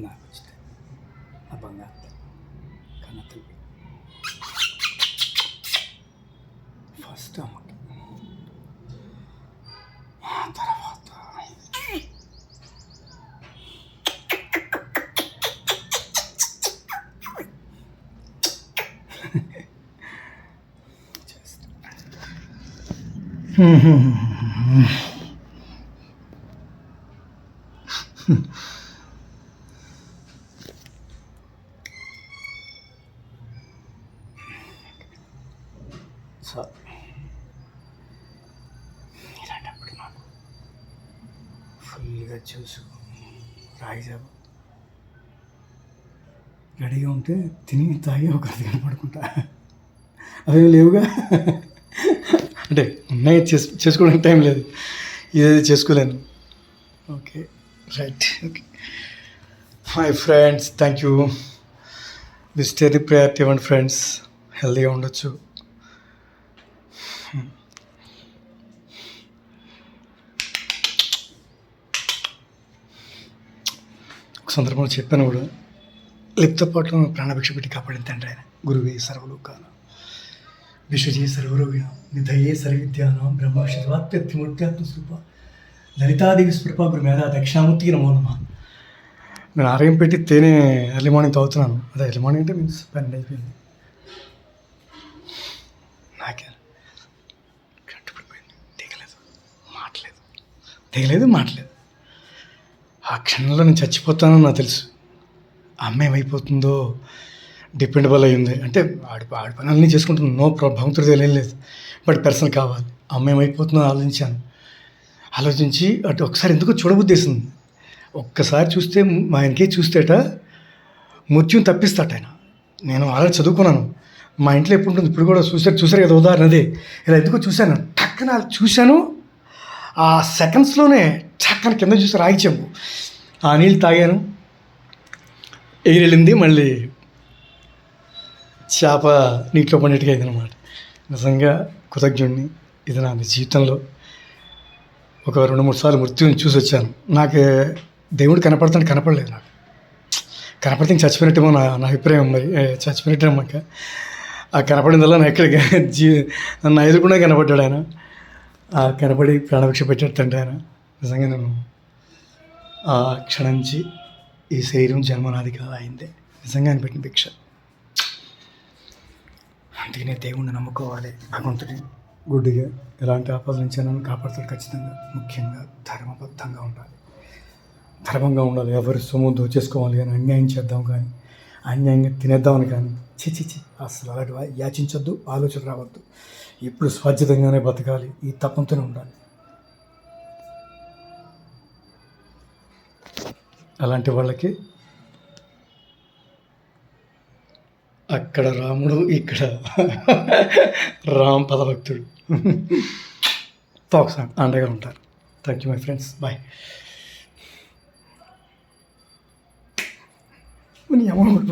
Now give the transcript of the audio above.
నాకు వచ్చింది నా బంగారు కన్న తల్లి. ఫస్ట్ అమ్మకి, తర్వాత సో ఇలాంటప్పుడు నాకు ఫుల్గా జ్యూసు, రాగి జావ రెడీగా ఉంటే తిని తాగి ఒక అరగంట పడుకుంటా. అవేం లేవుగా, అంటే ఉన్నాయి, చేసుకోవడానికి టైం లేదు, ఇదేది చేసుకోలేను. Okay, right. Okay my friends, thank you. విజిటేరీ ప్రయారిటీ ఇవ్వండి ఫ్రెండ్స్, హెల్తీగా ఉండొచ్చు. ఒక సందర్భంలో చెప్పాను కూడా, లిప్త పాటలో ప్రాణభిక్ష పెట్టి కాపాడిన తండ్రి ఆయన. గురువే సర్వలోకాన విశ్వజే సర్వరోగిణ నిధయే సర్వవిద్యానం బ్రహ్మక్షవాత్యత్తిమూర్త్యాత్మ స్వరూప లలితాదేవి స్వరూప గురుమేధా దక్షిణామూర్తికి నమో నమః. నేను ఆరోగ్యం పెట్టి తేనె ఎర్లీ మార్నింగ్ తాగుతున్నాను. అదే ఎర్లీ మార్నింగ్ అంటే మీన్స్ 12 అయిపోయింది. నాకే కట్టుబడిపోయింది, దిగలేదు మాట్లేదు. ఆ క్షణంలో నేను చచ్చిపోతానని నాకు తెలుసు. అమ్మ ఏమైపోతుందో డిపెండబుల్ అయ్యింది. అంటే ఆడి పనులన్నీ చేసుకుంటున్నాను, నో ప్రాబ్లం, భగవంతుడి తెలియలేదు. బట్ పర్సన్ కావాలి. అమ్మ ఏమైపోతుందో ఆలోచించి అటు ఒకసారి ఎందుకో చూడబుద్దేసింది. ఒక్కసారి చూస్తే మా ఆయనకే చూస్తేట మృత్యుని తప్పిస్తాట ఆయన. నేను ఆల్రెడీ చదువుకున్నాను. మా ఇంట్లో ఎప్పుడు ఉంటుంది, ఇప్పుడు కూడా చూసారు కదా ఉదాహరణ అదే. ఇలా ఎందుకో చూశాను, టక్కన చూశాను. ఆ సెకండ్స్లోనే టక్కన కింద చూసి రాగి చెంపు ఆ నీళ్ళు తాగాను, ఎగిరెళ్ళింది. మళ్ళీ చేప నీటిలో పడినట్టుగా అయింది అనమాట. నిజంగా కృతజ్ఞుడిని. ఇది నా జీవితంలో ఒక 2-3 సార్లు మృత్యుని చూసి వచ్చాను. నాకు దేవుడు కనపడలేదు. నాకు కనపడితే చచ్చిపోయినట్టేమో నా అభిప్రాయం. మరి చచ్చిపోయినట్టేమో. ఆ కనపడిందల్లా నా ఎక్కడికి నన్ను ఎదురుకుండా కనపడ్డాడు ఆయన. ఆ కనపడి ప్రాణభిక్ష పెట్టాడు తండ్రి ఆయన. నిజంగా నేను ఆ క్షణం నుంచి ఈ శరీరం జన్మనాది కాదు అయిందే. నిజంగా ఆయన పెట్టిన భిక్ష. అందుకనే దేవుణ్ణి నమ్ముకోవాలి, భగవంతుడి గుడ్డిగా ఎలాంటి ఆపద నుంచి నన్ను కాపాడుతాడు ఖచ్చితంగా. ముఖ్యంగా ధర్మబద్ధంగా ఉండాలి. ఎవరి సొమ్ము దోచేసుకోవాలి కానీ, అన్యాయం చేద్దాం కానీ, అన్యాయంగా తినేద్దామని కానీ చి అసలు అలాంటి యాచించొద్దు, ఆలోచన రావద్దు. ఎప్పుడు స్వచ్ఛతంగానే బతకాలి, ఈ తపంతోనే ఉండాలి. అలాంటి వాళ్ళకి అక్కడ రాముడు, ఇక్కడ రామ్ పదభక్తుడు తాక్స్ అండగా ఉంటారు. Thank you my friends, bye. Amount